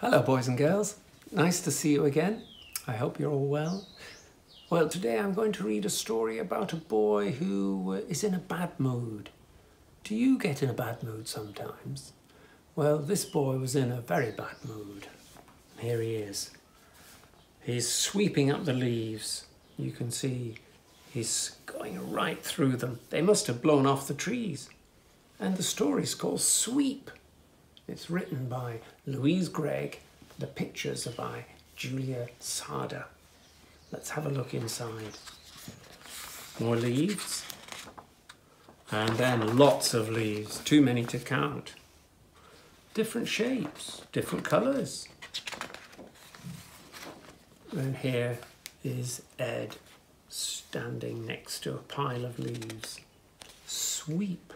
Hello boys and girls, nice to see you again. I hope you're all well. Well, today I'm going to read a story about a boy who is in a bad mood. Do you get in a bad mood sometimes? Well, this boy was in a very bad mood. Here he is. He's sweeping up the leaves. You can see he's going right through them. They must have blown off the trees. And the story's called Sweep. It's written by Louise Greig. The pictures are by Julia Sardá. Let's have a look inside. More leaves. And then lots of leaves. Too many to count. Different shapes, different colours. And here is Ed standing next to a pile of leaves. Sweep.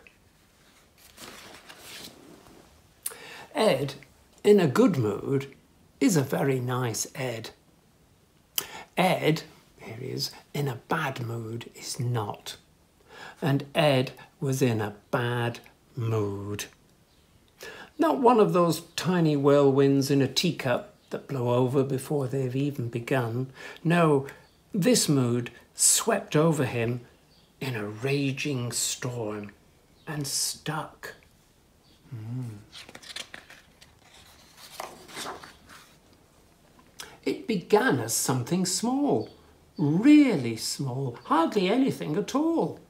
Ed, in a good mood, is a very nice Ed. Ed, here he is, in a bad mood is not. And Ed was in a bad mood. Not one of those tiny whirlwinds in a teacup that blow over before they've even begun. No, this mood swept over him in a raging storm and stuck. It began as something small, really small, hardly anything at all.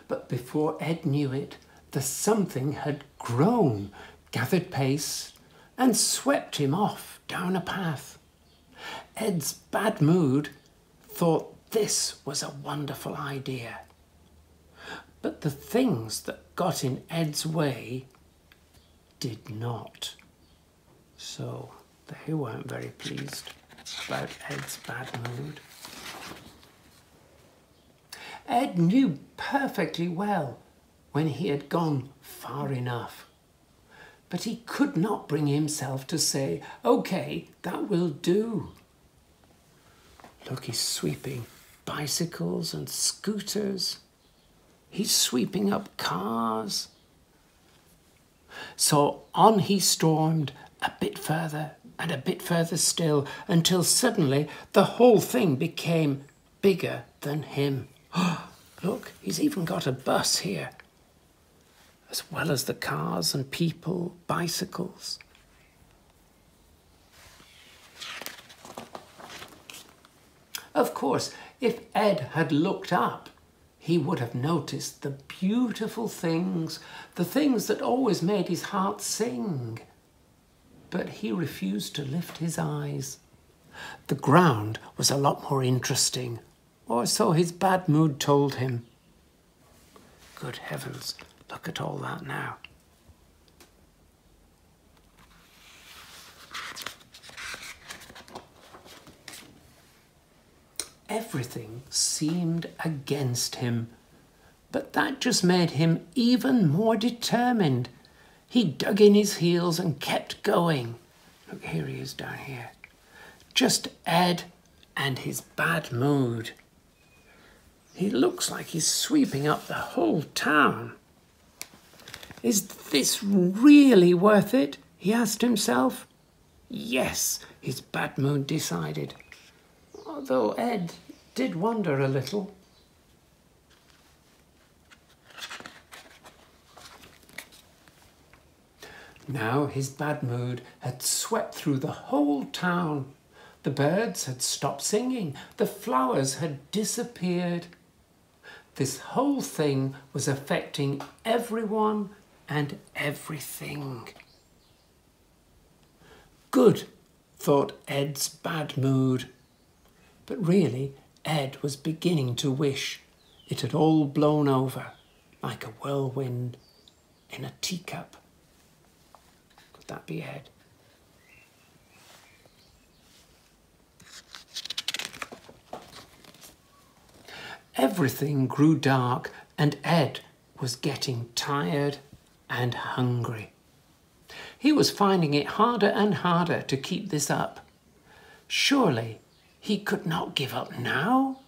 But before Ed knew it, the something had grown, gathered pace, and swept him off down a path. Ed's bad mood thought this was a wonderful idea. But the things that got in Ed's way did not. So they weren't very pleased about Ed's bad mood. Ed knew perfectly well when he had gone far enough. But he could not bring himself to say, "Okay, that will do." Look, he's sweeping bicycles and scooters. He's sweeping up cars. So on he stormed a bit further and a bit further still, until suddenly the whole thing became bigger than him. Look, he's even got a bus here, as well as the cars and people, bicycles. Of course, if Ed had looked up, he would have noticed the beautiful things, the things that always made his heart sing. But he refused to lift his eyes. The ground was a lot more interesting, or so his bad mood told him. Good heavens, look at all that now. Everything seemed against him, but that just made him even more determined. He dug in his heels and kept going. Look, here he is down here. Just Ed and his bad mood. He looks like he's sweeping up the whole town. Is this really worth it? He asked himself. Yes, his bad mood decided. Although Ed did wonder a little. Now his bad mood had swept through the whole town. The birds had stopped singing. The flowers had disappeared. This whole thing was affecting everyone and everything. Good, thought Ed's bad mood. But really, Ed was beginning to wish it had all blown over like a whirlwind in a teacup. Could that be Ed? Everything grew dark and Ed was getting tired and hungry. He was finding it harder and harder to keep this up. Surely he could not give up now.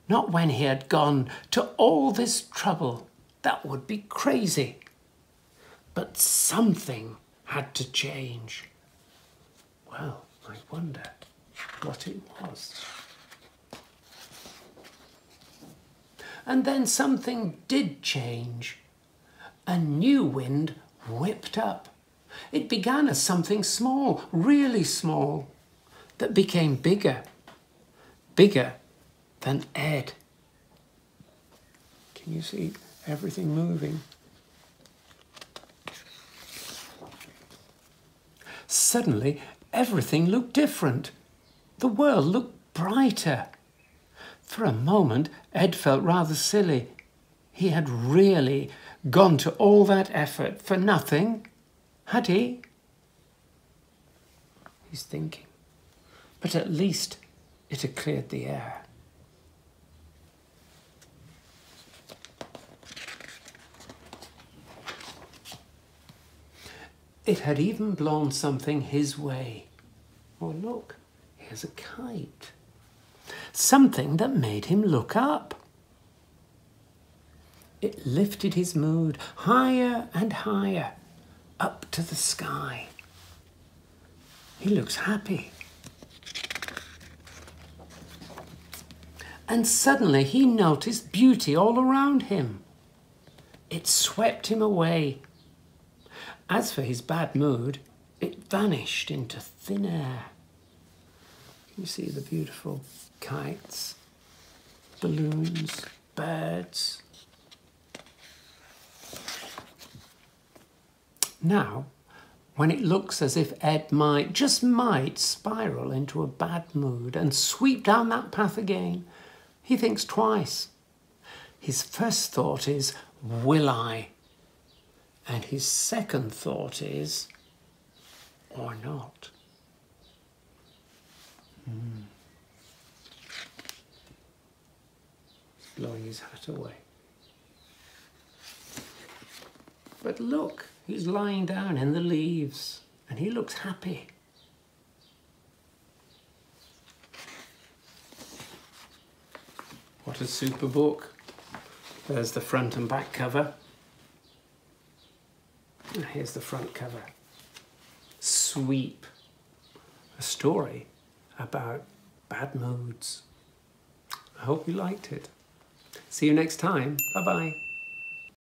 Not when he had gone to all this trouble. That would be crazy. But something had to change. Well, I wonder what it was. And then something did change. A new wind whipped up. It began as something small, really small, that became bigger, bigger than Ed. Can you see everything moving? Suddenly, everything looked different. The world looked brighter. For a moment, Ed felt rather silly. He had really gone to all that effort for nothing, had he? He's thinking. But at least it had cleared the air. It had even blown something his way. Oh, look, here's a kite. Something that made him look up. It lifted his mood higher and higher, up to the sky. He looks happy. And suddenly he noticed beauty all around him. It swept him away. As for his bad mood, it vanished into thin air. You see the beautiful kites, balloons, birds. Now, when it looks as if Ed might, just might, spiral into a bad mood and sweep down that path again, he thinks twice. His first thought is, will I? And his second thought is, or not. He's blowing his hat away. But look, he's lying down in the leaves and he looks happy. What a super book. There's the front and back cover. And here's the front cover. Sweep. A story about bad moods. I hope you liked it. See you next time. Bye-bye.